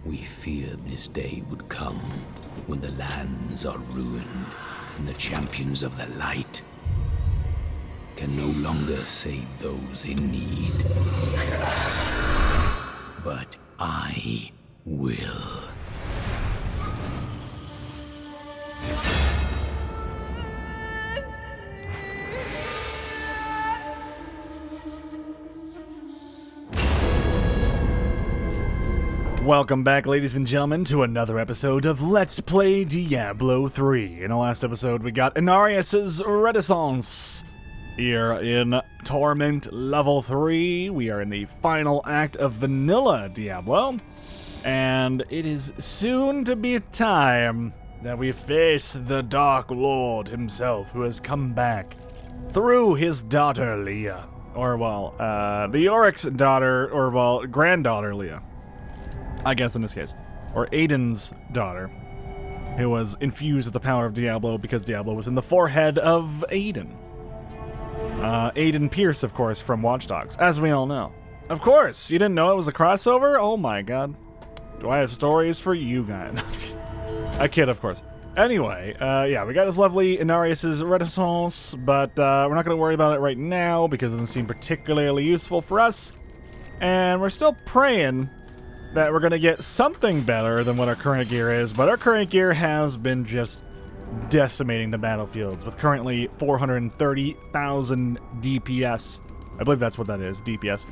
We feared this day would come when the lands are ruined and the champions of the light can no longer save those in need. But I will. Welcome back, ladies and gentlemen, to another episode of Let's Play Diablo 3. In the last episode, we got Inarius's Renaissance. Here in Torment Level 3, we are in the final act of Vanilla Diablo, and it is soon to be time that we face the Dark Lord himself, who has come back through his daughter, Leah. Or, well, the Oryx's daughter, or, well, granddaughter, Leah. I guess in this case. Or Aiden's daughter, who was infused with the power of Diablo because Diablo was in the forehead of Aiden. Aiden Pierce, of course, from Watch Dogs, as we all know. Of course! You didn't know it was a crossover? Oh my god. Do I have stories for you guys? I kid, of course. Anyway, yeah, we got this lovely Inarius's Renaissance, but we're not going to worry about it right now because it doesn't seem particularly useful for us. And we're still praying that we're going to get something better than what our current gear is, but our current gear has been just decimating the battlefields with currently 430,000 DPS. I believe that's what that is, DPS.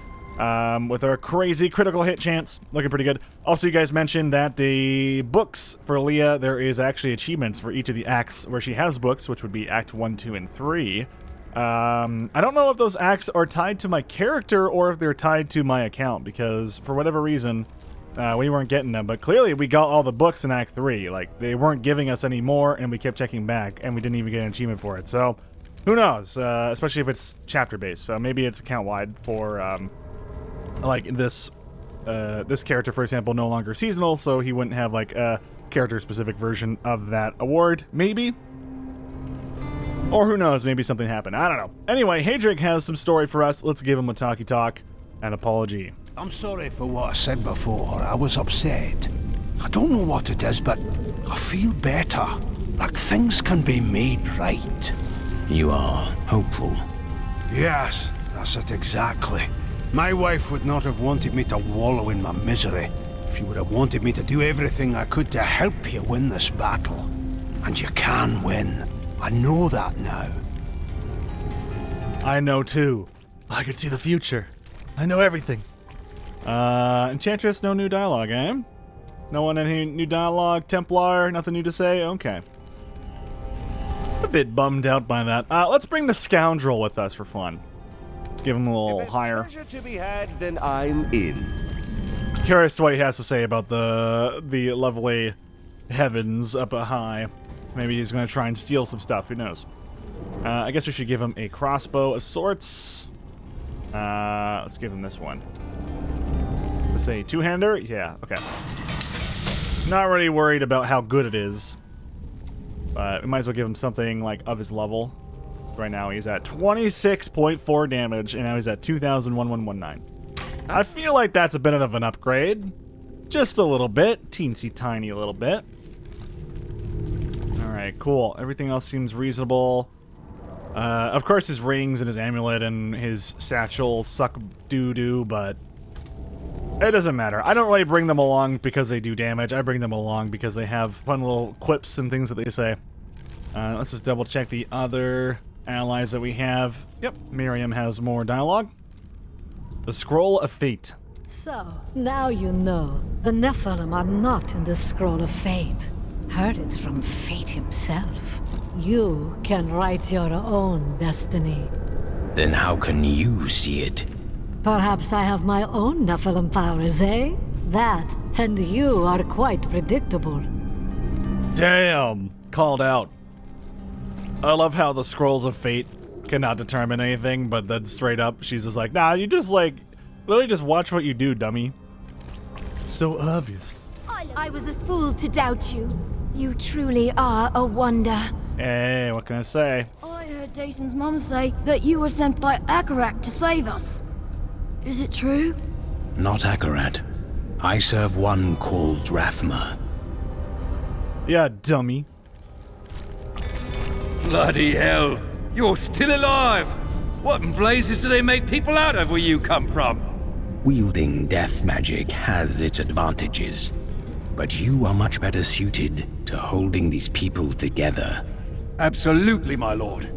With our crazy critical hit chance, looking pretty good. Also, you guys mentioned that the books for Leah, there is actually achievements for each of the acts where she has books, which would be Act 1, 2, and 3. I don't know if those acts are tied to my character or if they're tied to my account, because for whatever reason, we weren't getting them, but clearly we got all the books in Act 3. Like, they weren't giving us any more, and we kept checking back, and we didn't even get an achievement for it. So, who knows? Especially if it's chapter-based. So maybe it's account-wide for, like, this character, for example, no longer seasonal, so he wouldn't have, like, a character-specific version of that award. Maybe? Or who knows? Maybe something happened. I don't know. Anyway, Hadric has some story for us. Let's give him a talkie-talk and apology. I'm sorry for what I said before. I was upset. I don't know what it is, but I feel better. Like things can be made right. You are hopeful. Yes, that's it exactly. My wife would not have wanted me to wallow in my misery. She would have wanted me to do everything I could to help you win this battle. And you can win. I know that now. I know too. I can see the future. I know everything. Enchantress, no new dialogue, eh? No one any new dialogue? Templar, nothing new to say? Okay. A bit bummed out by that. Let's bring the scoundrel with us for fun. Let's give him a little higher. If there's treasure to be had, then I'm in. Curious to what he has to say about the lovely heavens up high. Maybe he's going to try and steal some stuff. Who knows? I guess we should give him a crossbow of sorts. Let's give him this one. Let's say two-hander? Yeah, okay. Not really worried about how good it is. But we might as well give him something like of his level. Right now he's at 26.4 damage, and now he's at 2,01119. I feel like that's a bit of an upgrade. Just a little bit. Teensy tiny little bit. Alright, cool. Everything else seems reasonable. Of course his rings and his amulet and his satchel suck doo-doo, but it doesn't matter. I don't really bring them along because they do damage. I bring them along because they have fun little quips and things that they say. Let's just double check the other allies that we have. Yep, Miriam has more dialogue. The Scroll of Fate. So, now you know. The Nephilim are not in the Scroll of Fate. Heard it from Fate himself. You can write your own destiny. Then how can you see it? Perhaps I have my own Nephilim powers, eh? That, and you are quite predictable. Damn! Called out. I love how the Scrolls of Fate cannot determine anything, but then straight up, she's just like, nah, you just like, literally just watch what you do, dummy. It's so obvious. I was a fool to doubt you. You truly are a wonder. Hey, what can I say? I heard Jason's mum say that you were sent by Akarak to save us. Is it true? Not Akarat. I serve one called Rathma. Yeah, dummy. Bloody hell! You're still alive! What in blazes do they make people out of where you come from? Wielding death magic has its advantages, but you are much better suited to holding these people together. Absolutely, my lord.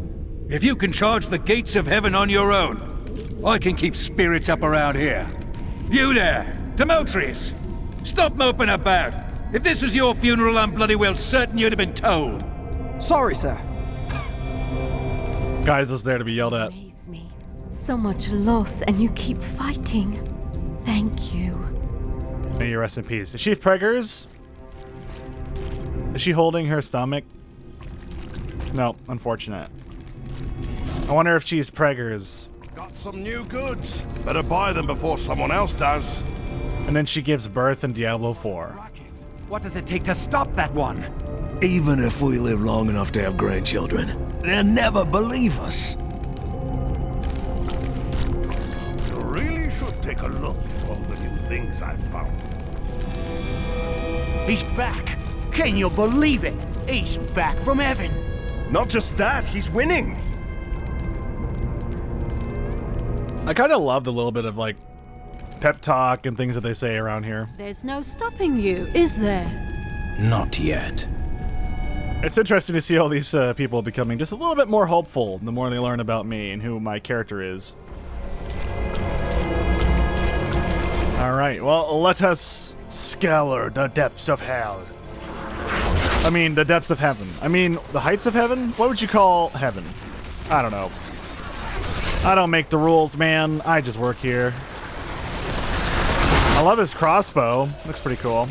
If you can charge the gates of heaven on your own, I can keep spirits up around here. You there, Demetrius! Stop moping about! If this was your funeral, I'm bloody well certain you'd have been told. Sorry, sir. Guys just there to be yelled at. Amaze me. So much loss, and you keep fighting. Thank you. May you rest in peace. Is she preggers? Is she holding her stomach? No, unfortunate. I wonder if she's preggers. Got some new goods. Better buy them before someone else does. And then she gives birth in Diablo 4. What does it take to stop that one? Even if we live long enough to have grandchildren, they'll never believe us. You really should take a look at all the new things I've found. He's back! Can you believe it? He's back from heaven! Not just that, he's winning. I kind of love the little bit of like pep talk and things that they say around here. There's no stopping you, is there? Not yet. It's interesting to see all these people becoming just a little bit more hopeful the more they learn about me and who my character is. Alright, well, let us scour the depths of hell. I mean, the depths of heaven. I mean, the heights of heaven? What would you call heaven? I don't know. I don't make the rules, man. I just work here. I love his crossbow. Looks pretty cool.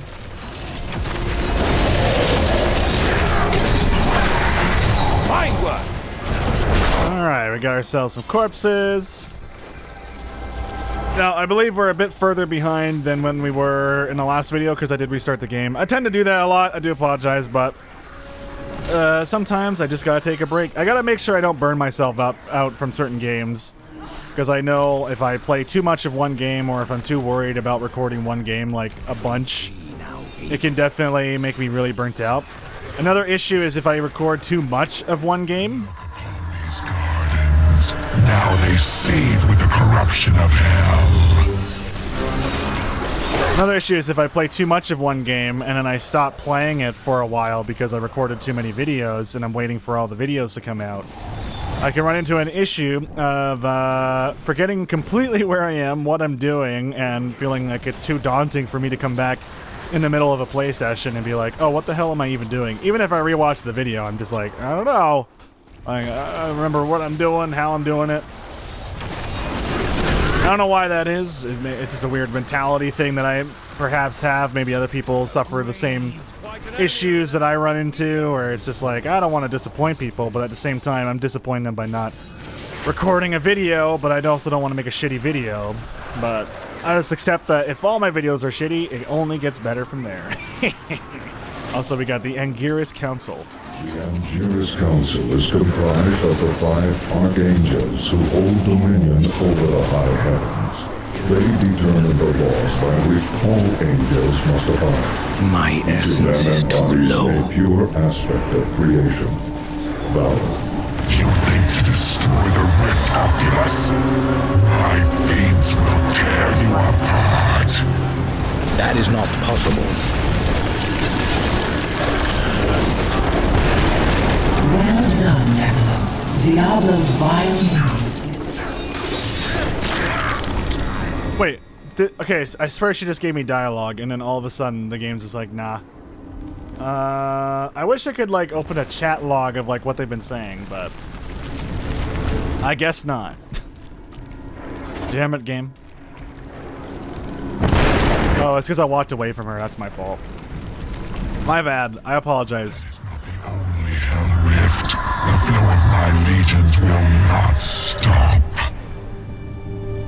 Fine work! Alright, we got ourselves some corpses. Now, I believe we're a bit further behind than when we were in the last video because I did restart the game. I tend to do that a lot. I do apologize, but sometimes I just gotta take a break. I gotta make sure I don't burn myself out from certain games because I know if I play too much of one game or if I'm too worried about recording one game like a bunch, it can definitely make me really burnt out. Another issue is if I record too much of one game. These gardens, now they seethe with the corruption of hell. Another issue is if I play too much of one game and then I stop playing it for a while because I recorded too many videos and I'm waiting for all the videos to come out. I can run into an issue of forgetting completely where I am, what I'm doing, and feeling like it's too daunting for me to come back in the middle of a play session and be like, oh, what the hell am I even doing? Even if I rewatch the video, I'm just like, I don't know. I remember what I'm doing, how I'm doing it. I don't know why that is. It's just a weird mentality thing that I perhaps have. Maybe other people suffer the same issues that I run into, or it's just like, I don't want to disappoint people, but at the same time, I'm disappointing them by not recording a video, but I also don't want to make a shitty video. But I just accept that if all my videos are shitty, it only gets better from there. Also, we got the Anguirus Council. The Anguirus Council is comprised of the 5 archangels who hold dominion over the high heavens. They determine the laws by which all angels must abide. My essence is too low. A pure aspect of creation. Valor. You think to destroy the Rift Oculus? My beams will tear you apart. That is not possible. Well done, Diablo. Diablo's vile. Wait, okay, I swear she just gave me dialogue, and then all of a sudden the game's just like, nah. I wish I could, like, open a chat log of, like, what they've been saying, but I guess not. Damn it, game. Oh, it's because I walked away from her. That's my fault. My bad. I apologize. Only Hell Rift. The flow of my legions will not stop.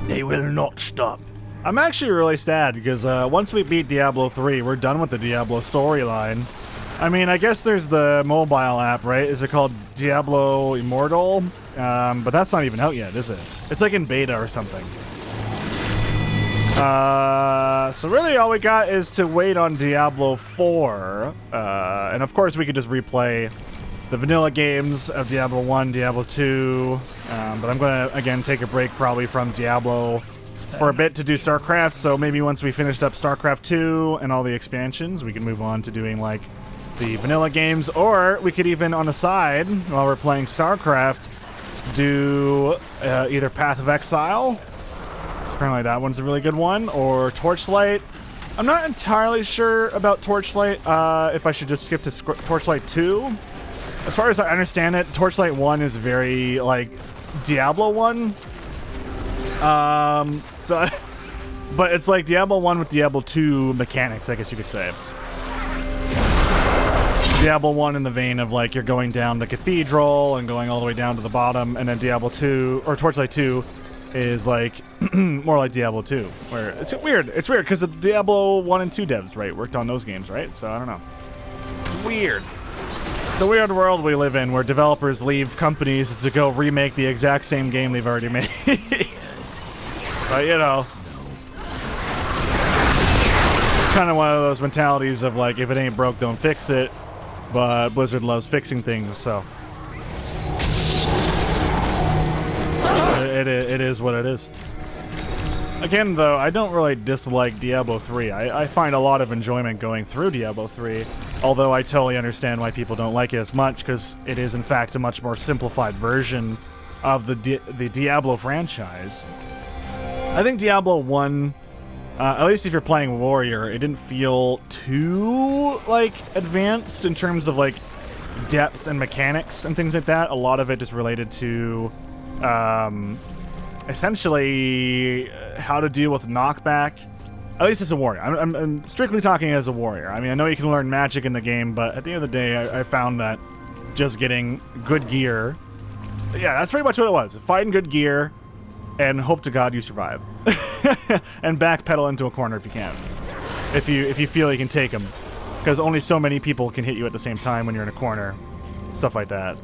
They will not stop. I'm actually really sad because once we beat Diablo 3, we're done with the Diablo storyline. I mean, I guess there's the mobile app, right? Is it called Diablo Immortal? But that's not even out yet, is it? It's like in beta or something. So really all we got is to wait on Diablo 4. And of course we could just replay the vanilla games of Diablo 1, Diablo 2. But I'm going to, again, take a break probably from Diablo for a bit to do StarCraft. So maybe once we finished up StarCraft 2 and all the expansions, we can move on to doing, like, the vanilla games. Or we could even, on the side, while we're playing StarCraft, do either Path of Exile. Apparently that one's a really good one. Or Torchlight. I'm not entirely sure about Torchlight, if I should just skip to Torchlight 2. As far as I understand it, Torchlight 1 is very, like, Diablo 1. But it's like Diablo 1 with Diablo 2 mechanics, I guess you could say. Diablo 1 in the vein of, like, you're going down the cathedral and going all the way down to the bottom, and then Diablo 2, or Torchlight 2, is, like, more like Diablo 2, where it's weird. It's weird, because the Diablo 1 and 2 devs, right, worked on those games, right? So, I don't know. It's weird. It's a weird world we live in, where developers leave companies to go remake the exact same game they've already made. But, you know, it's kind of one of those mentalities of, like, if it ain't broke, don't fix it. But Blizzard loves fixing things, so it is what it is. Again, though, I don't really dislike Diablo 3. I find a lot of enjoyment going through Diablo 3, although I totally understand why people don't like it as much, because it is, in fact, a much more simplified version of the Diablo franchise. I think Diablo 1, at least if you're playing Warrior, it didn't feel too, like, advanced in terms of, like, depth and mechanics and things like that. A lot of it is related to, essentially, how to deal with knockback. At least as a warrior. I'm strictly talking as a warrior. I mean, I know you can learn magic in the game, but at the end of the day, I found that just getting good gear... Yeah, that's pretty much what it was. Fighting good gear, and hope to God you survive. And backpedal into a corner if you can. If you feel you can take them. Because only so many people can hit you at the same time when you're in a corner. Stuff like that.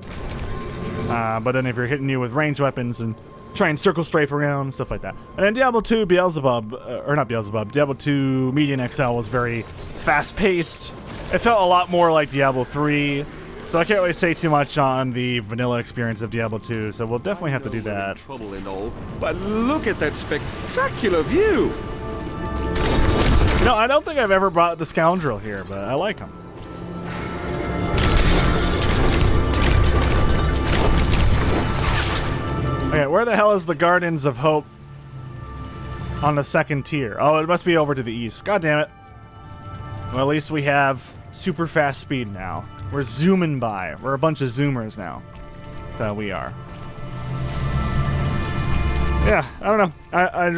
But then if you're hitting you with ranged weapons and try and circle strafe around, stuff like that. And then Diablo 2 Beelzebub, or not Beelzebub, Diablo 2 Median XL was very fast-paced. It felt a lot more like Diablo 3. So I can't really say too much on the vanilla experience of Diablo 2, so we'll definitely have to do that. Trouble and all, but look at that spectacular view! No, I don't think I've ever brought the Scoundrel here, but I like him. Okay, where the hell is the Gardens of Hope on the second tier? Oh, it must be over to the east. God damn it. Well, at least we have super fast speed now. We're zooming by. We're a bunch of zoomers now. That we are. Yeah, I don't know. I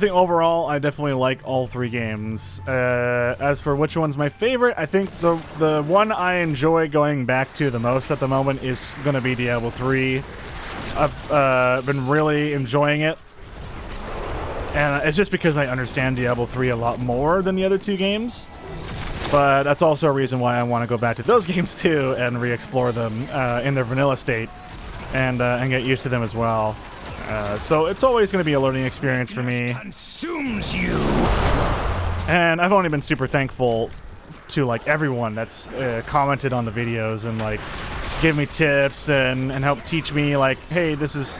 think overall, I definitely like all three games. As for which one's my favorite, I think the one I enjoy going back to the most at the moment is going to be Diablo 3. I've been really enjoying it. And it's just because I understand Diablo 3 a lot more than the other two games. But that's also a reason why I want to go back to those games too and re-explore them in their vanilla state and get used to them as well. So it's always going to be a learning experience for me. Consumes you. And I've only been super thankful to like everyone that's commented on the videos and like give me tips and help teach me like, hey, this is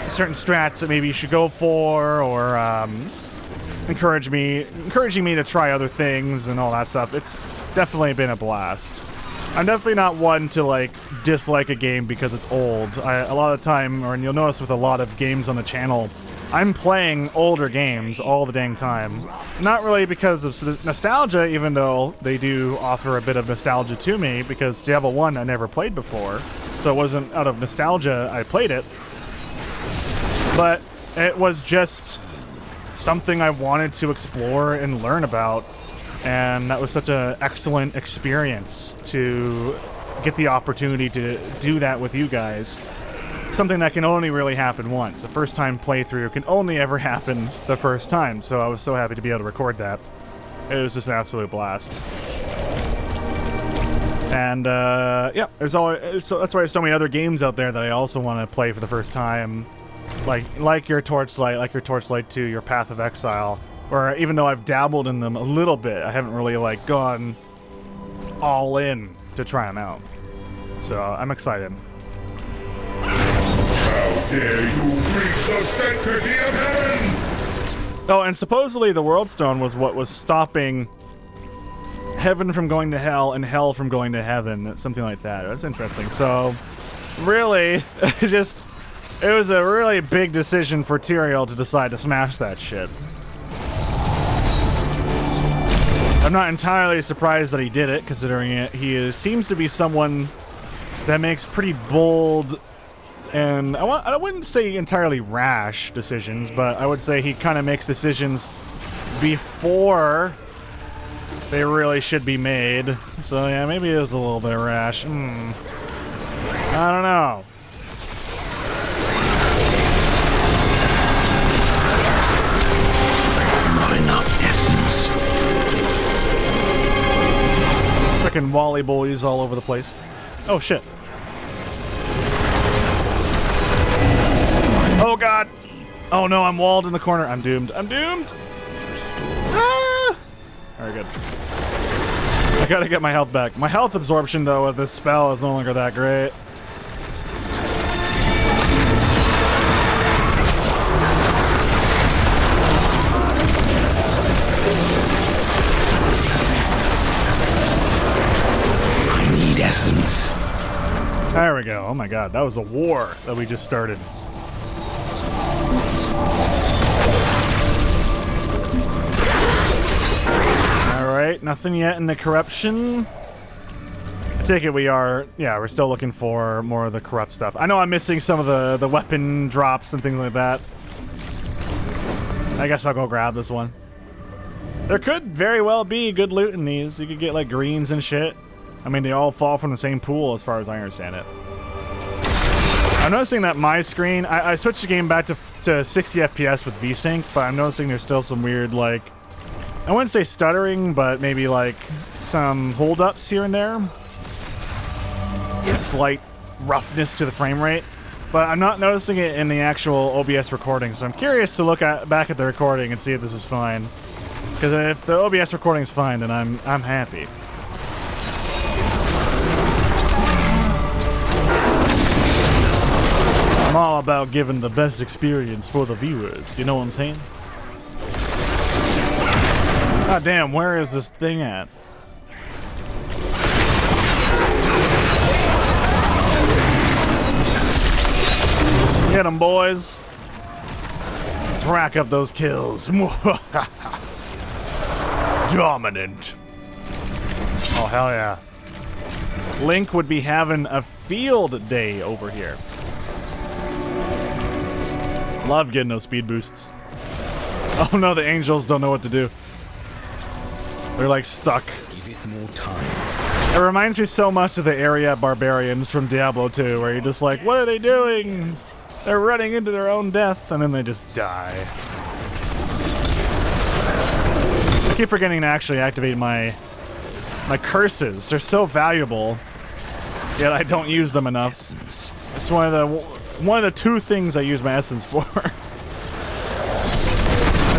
certain strats that maybe you should go for, or encouraging me to try other things and all that stuff. It's definitely been a blast. I'm definitely not one to like dislike a game because it's old. A lot of the time, and you'll notice with a lot of games on the channel, I'm playing older games all the dang time. Not really because of nostalgia, even though they do offer a bit of nostalgia to me, because Diablo 1 I never played before, so it wasn't out of nostalgia I played it. But it was just something I wanted to explore and learn about, and that was such an excellent experience to get the opportunity to do that with you guys. Something that can only really happen once. A first-time playthrough can only ever happen the first time, so I was so happy to be able to record that. It was just an absolute blast. And yeah, there's always, so that's why there's so many other games out there that I also want to play for the first time. Like your Torchlight, like your Torchlight 2, your Path of Exile. Or even though I've dabbled in them a little bit, I haven't really like gone all in to try them out. So I'm excited. How dare you breach the sanctity of heaven! Oh, and supposedly the Worldstone was what was stopping heaven from going to hell and hell from going to heaven, something like that. That's interesting. So, really, it was a really big decision for Tyrael to decide to smash that shit. I'm not entirely surprised that he did it, considering he seems to be someone that makes pretty bold and I wouldn't say entirely rash decisions, but I would say he kind of makes decisions before they really should be made. So yeah, maybe it was a little bit rash. I don't know. Not enough essence. Frickin' Wally boys all over the place. Oh shit. Oh god! Oh no, I'm walled in the corner. I'm doomed. I'm doomed! Ah! Alright, good. I gotta get my health back. My health absorption, though, with this spell is no longer that great. I need essence. There we go. Oh my god, that was a war that we just started. Alright, nothing yet in the corruption. I take it we're still looking for more of the corrupt stuff. I know I'm missing some of the weapon drops and things like that. I guess I'll go grab this one. There could very well be good loot in these. You could get like greens and shit. I mean, they all fall from the same pool as far as I understand it. I'm noticing that my screen, I switched the game back to 60 FPS with VSync, but I'm noticing there's still some weird, like, I wouldn't say stuttering, but maybe like some holdups here and there. A slight roughness to the frame rate, but I'm not noticing it in the actual OBS recording, so I'm curious to look back at the recording and see if this is fine. Because if the OBS recording is fine, then I'm happy. I'm all about giving the best experience for the viewers, you know what I'm saying? God damn, where is this thing at? Get 'em, boys. Let's rack up those kills. Dominant. Oh, hell yeah. Link would be having a field day over here. Love getting those speed boosts. Oh no, the angels don't know what to do. They're like stuck. Give it more time. It reminds me so much of the area barbarians from Diablo 2, where you're just like, what are they doing? They're running into their own death, and then they just die. I keep forgetting to actually activate my curses. They're so valuable, yet I don't use them enough. It's one of the two things I use my essence for.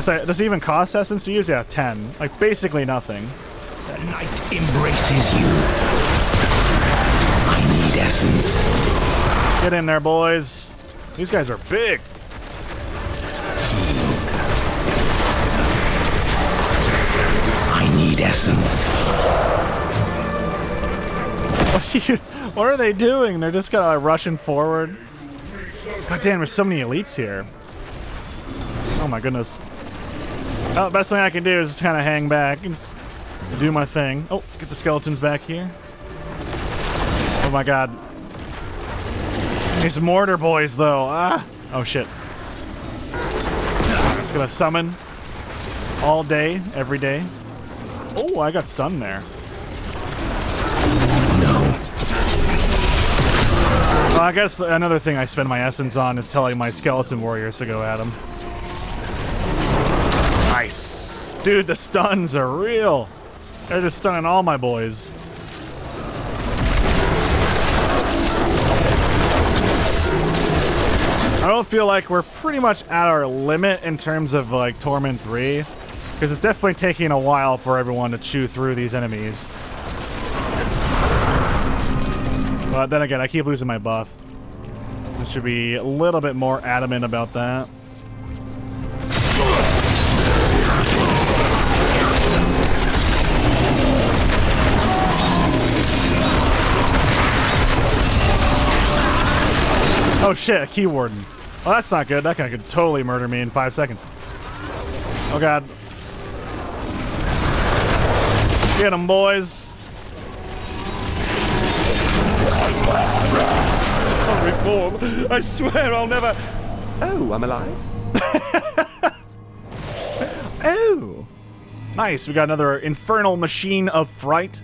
Does it even cost essence to use? Yeah, 10. Like, basically nothing. The night embraces you. I need essence. Get in there, boys. These guys are big. I need essence. What are they doing? They're just kind of like rushing forward. God damn, there's so many elites here. Oh my goodness. Oh, best thing I can do is just kind of hang back and just do my thing. Oh, get the skeletons back here. Oh my god. These mortar boys, though. Ah! Oh shit. I'm just gonna summon all day, every day. Oh, I got stunned there. No. Well, I guess another thing I spend my essence on is telling my skeleton warriors to go at him. Nice. Dude, the stuns are real. They're just stunning all my boys. I don't feel like we're pretty much at our limit in terms of like Torment 3. Because it's definitely taking a while for everyone to chew through these enemies. But then again, I keep losing my buff. I should be a little bit more adamant about that. Oh shit, a Key Warden. Well, that's not good. That guy could totally murder me in 5 seconds. Oh god. Get him, boys. Oh, reform. I swear I'll never... Oh, I'm alive? Oh! Nice, we got another infernal machine of fright.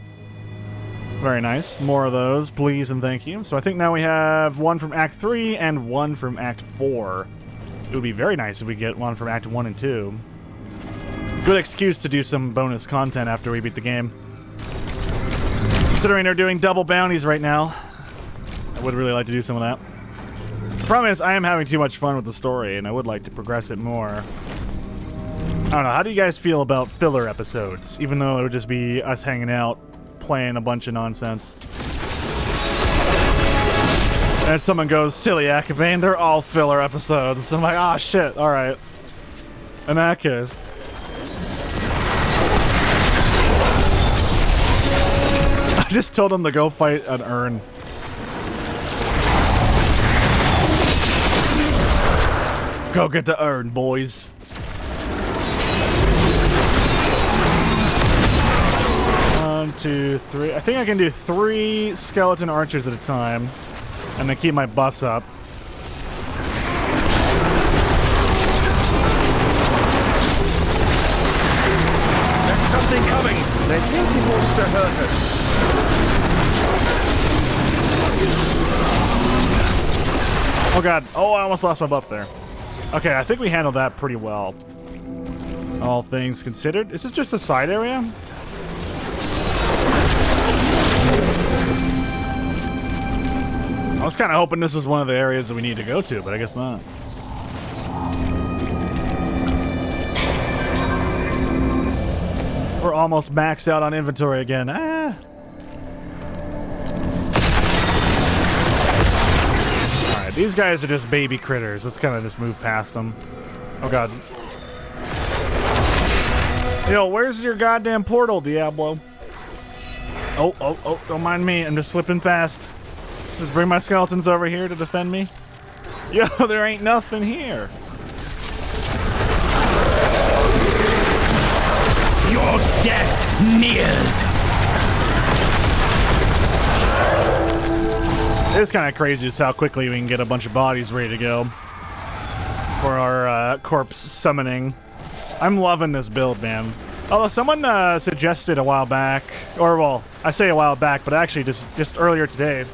Very nice. More of those, please and thank you. So I think now we have one from Act 3 and one from Act 4. It would be very nice if we get one from Act 1 and 2. Good excuse to do some bonus content after we beat the game. Considering they're doing double bounties right now, I would really like to do some of that. The problem is I am having too much fun with the story, and I would like to progress it more. I don't know, how do you guys feel about filler episodes? Even though it would just be us hanging out, playing a bunch of nonsense. And someone goes, silly Akabane, they're all filler episodes. I'm like, ah, shit, alright. In that case. I just told him to go fight an urn. Go get the urn, boys. One, two, three. I think I can do 3 skeleton archers at a time. And then keep my buffs up. There's something coming. They think he wants to hurt us. Oh god. Oh, I almost lost my buff there. Okay, I think we handled that pretty well. All things considered. Is this just a side area? I was kind of hoping this was one of the areas that we need to go to, but I guess not. We're almost maxed out on inventory again. Ah. Alright, these guys are just baby critters. Let's kind of just move past them. Oh god. Yo, where's your goddamn portal, Diablo? Oh, don't mind me. I'm just slipping past. Just bring my skeletons over here to defend me. Yo, there ain't nothing here. Your death nears. It's kind of crazy just how quickly we can get a bunch of bodies ready to go for our corpse summoning. I'm loving this build, man. Although someone suggested a while back, or well, I say a while back, but actually just earlier today,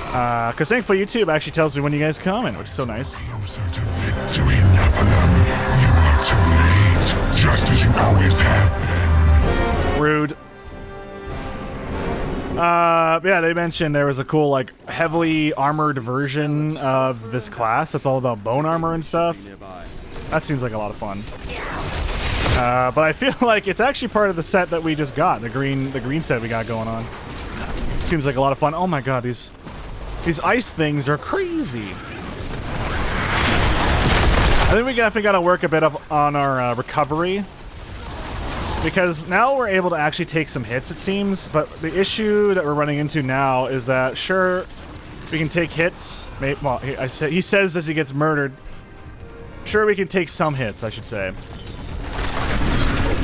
because thankfully YouTube actually tells me when you guys comment, which is so nice. Closer to victory, Nephilim. You are too late, just as you always have been. Rude. Yeah, they mentioned there was a cool, like, heavily armored version of this class that's all about bone armor and stuff. That seems like a lot of fun. But I feel like it's actually part of the set that we just got, the green set we got going on. Seems like a lot of fun. Oh my god, these ice things are crazy. I think we definitely got to work a bit on our recovery. Because now we're able to actually take some hits, it seems. But the issue that we're running into now is that, sure, we can take hits. Well, he says as he gets murdered. Sure, we can take some hits, I should say.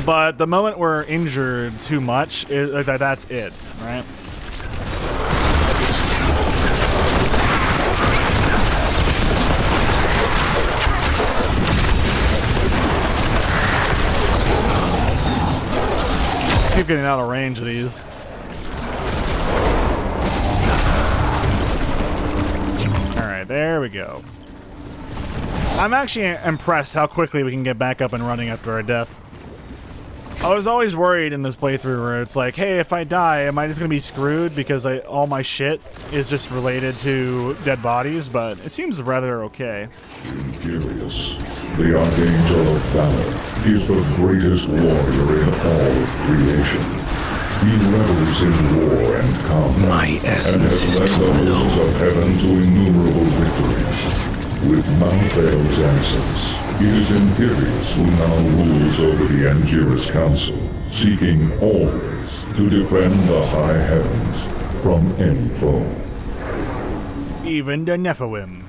But the moment we're injured too much, that's it, right? Keep getting out of range of these. Alright, there we go. I'm actually impressed how quickly we can get back up and running after our death. I was always worried in this playthrough where it's like, hey, if I die, am I just going to be screwed because all my shit is just related to dead bodies? But it seems rather okay. Imperious. the Archangel of Valor, is the greatest warrior in all of creation. He revels in war and combat, My essence and has is led too the hosts low. of heaven to innumerable victories. With Malthael's absence, it is Imperius who now rules over the Angiras Council, seeking always to defend the high heavens from any foe. Even the Nephilim.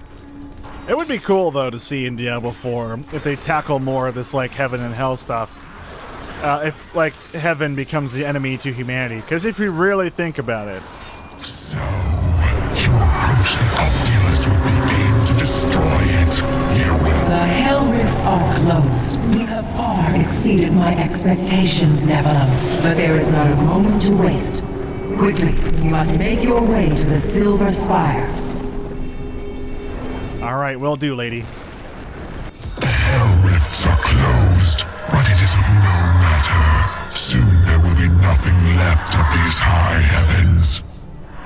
It would be cool, though, to see in Diablo 4 if they tackle more of this, like, heaven and hell stuff. If, like, heaven becomes the enemy to humanity. Because if you really think about it... So, you approach the Opulus with the aim to destroy it. You will... The Hell Rifts are closed. You have far exceeded my expectations, Nephilim. But there is not a moment to waste. Quickly, you must make your way to the Silver Spire. Alright, will do, lady. The Hell Rifts are closed, but it is of no matter. Soon there will be nothing left of these high heavens.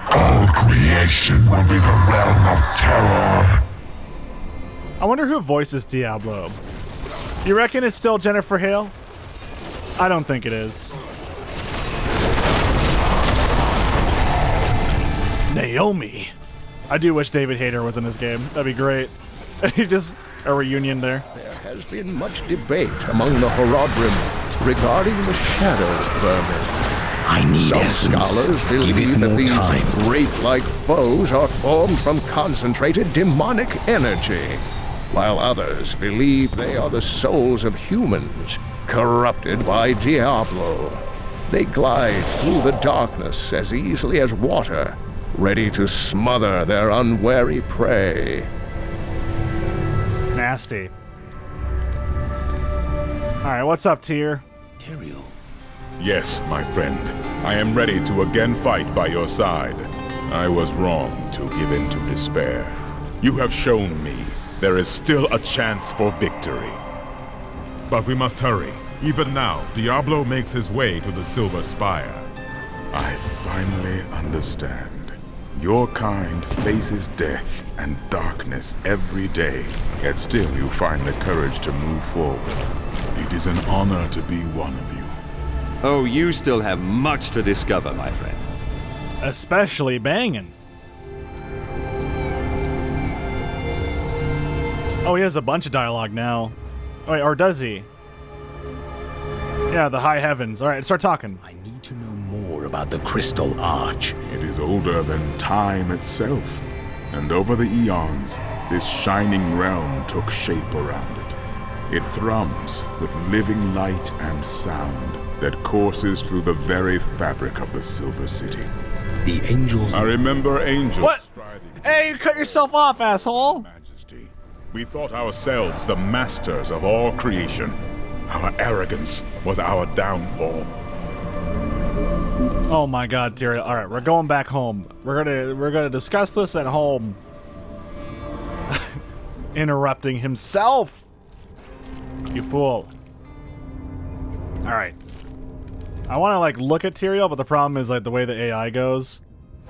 All creation will be the realm of terror. I wonder who voices Diablo. You reckon it's still Jennifer Hale? I don't think it is. Naomi. I do wish David Hayter was in this game. That'd be great. Just a reunion there. There has been much debate among the Horodrim regarding the shadow vermin. I need Some essence. scholars Give believe it that more these time. wraith-like foes are formed from concentrated demonic energy, while others believe they are the souls of humans, corrupted by Diablo. They glide through the darkness as easily as water, ready to smother their unwary prey. Nasty. Alright, what's up, Tyr? Tyrael. Yes, my friend. I am ready to again fight by your side. I was wrong to give in to despair. You have shown me there is still a chance for victory. But we must hurry. Even now, Diablo makes his way to the Silver Spire. I finally understand. Your kind faces death and darkness every day, yet still you find the courage to move forward. It is an honor to be one of you. Oh, you still have much to discover, my friend. Especially banging. Oh, he has a bunch of dialogue now. Oh, wait, or does he? Yeah, the high heavens. Alright, start talking. I need to know more about the Crystal Arch. It is older than time itself, and over the eons, this shining realm took shape around it. It thrums with living light and sound that courses through the very fabric of the Silver City. The angels... I remember angels... What? Hey, you cut yourself off, asshole! Majesty. We thought ourselves the masters of all creation. Our arrogance was our downfall. Oh my god, Tyrael. Alright, we're going back home. We're gonna discuss this at home. Interrupting himself! You fool. Alright. I wanna like look at Tyrael, but the problem is like the way the AI goes.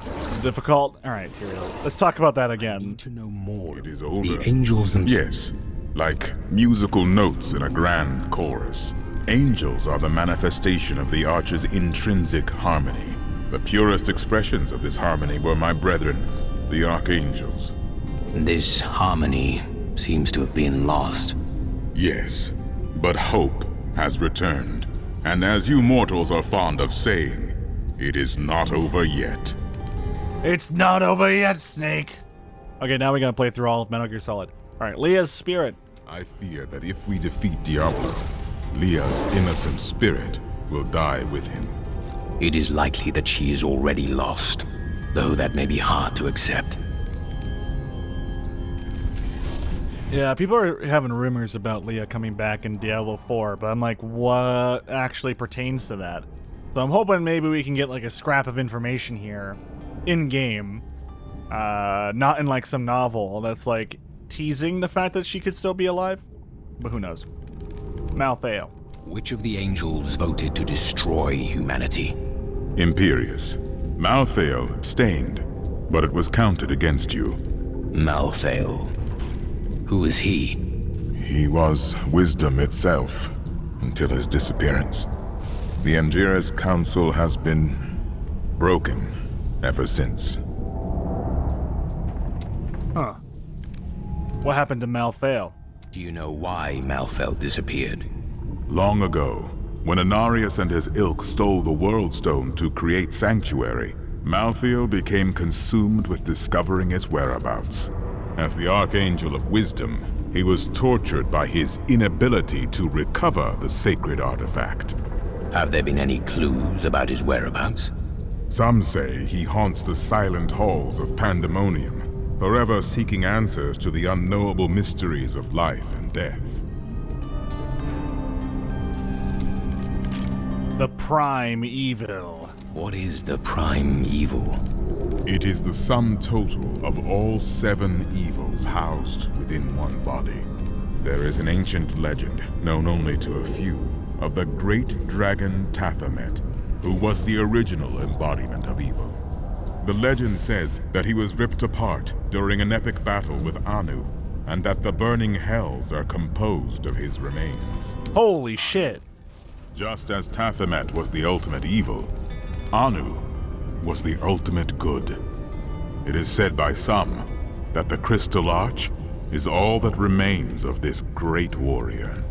It's difficult. Alright, Tyrael. Let's talk about that again. I need to know more. It is older. The angels themselves. Yes. Like musical notes in a grand chorus. Angels are the manifestation of the Arch's intrinsic harmony. The purest expressions of this harmony were my brethren, the Archangels. This harmony seems to have been lost. Yes, but hope has returned. And as you mortals are fond of saying, it is not over yet. It's not over yet, Snake! Okay, now we're gonna play through all of Metal Gear Solid. Alright, Leah's spirit. I fear that if we defeat Diablo, Leah's innocent spirit will die with him. It is likely that she is already lost, though that may be hard to accept. Yeah, people are having rumors about Leah coming back in Diablo 4, but I'm like, what actually pertains to that? So I'm hoping maybe we can get like a scrap of information here, in-game, not in like some novel that's like teasing the fact that she could still be alive, but who knows. Malthael. Which of the angels voted to destroy humanity? Imperius. Malthael abstained, but it was counted against you. Malthael. Who is he? He was wisdom itself, until his disappearance. The Angiras Council has been broken ever since. Huh. What happened to Malthael? Do you know why Malthael disappeared? Long ago, when Inarius and his ilk stole the Worldstone to create Sanctuary, Malthael became consumed with discovering its whereabouts. As the Archangel of Wisdom, he was tortured by his inability to recover the sacred artifact. Have there been any clues about his whereabouts? Some say he haunts the silent halls of Pandemonium, forever seeking answers to the unknowable mysteries of life and death. The Prime Evil. What is the Prime Evil? It is the sum total of all 7 evils housed within one body. There is an ancient legend, known only to a few, of the great dragon Tathamet, who was the original embodiment of evil. The legend says that he was ripped apart during an epic battle with Anu, and that the burning hells are composed of his remains. Holy shit. Just as Tathamet was the ultimate evil, Anu was the ultimate good. It is said by some that the Crystal Arch is all that remains of this great warrior.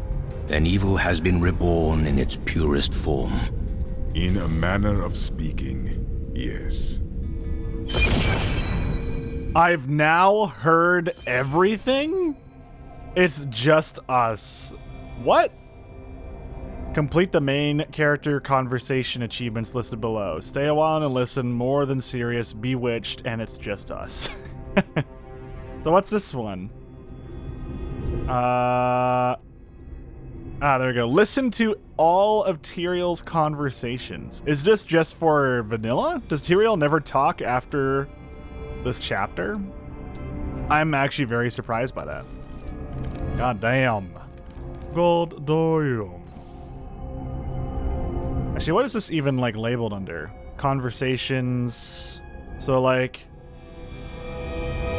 Then evil has been reborn in its purest form. In a manner of speaking, yes. I've now heard everything? It's just us. What? Complete the main character conversation achievements listed below. Stay a while and listen. More than serious. Bewitched, and it's just us. So what's this one? There we go. Listen to all of Tyrael's conversations. Is this just for vanilla? Does Tyrael never talk after this chapter? I'm actually very surprised by that. God damn. God damn. Actually, what is this even, like, labeled under? Conversations. So, like,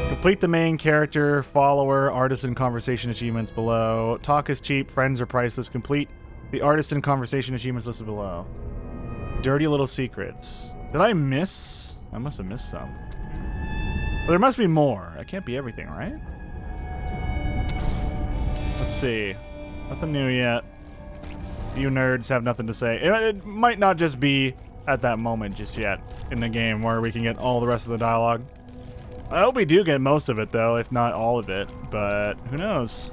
complete the main character, follower, artisan conversation achievements below. Talk is cheap, friends are priceless. Complete the artisan conversation achievements listed below. Dirty little secrets. Did I miss? I must have missed some. Well, there must be more. That can't be everything, right? Let's see. Nothing new yet. You nerds have nothing to say. It might not just be at that moment just yet in the game where we can get all the rest of the dialogue. I hope we do get most of it, though, if not all of it, but who knows?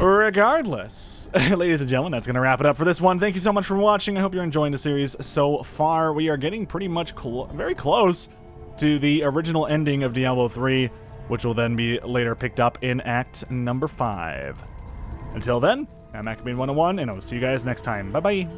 Regardless, ladies and gentlemen, that's going to wrap it up for this one. Thank you so much for watching. I hope you're enjoying the series so far. We are getting pretty much very close to the original ending of Diablo 3, which will then be later picked up in Act number 5. Until then, I'm Academy 101, and I'll see you guys next time. Bye-bye.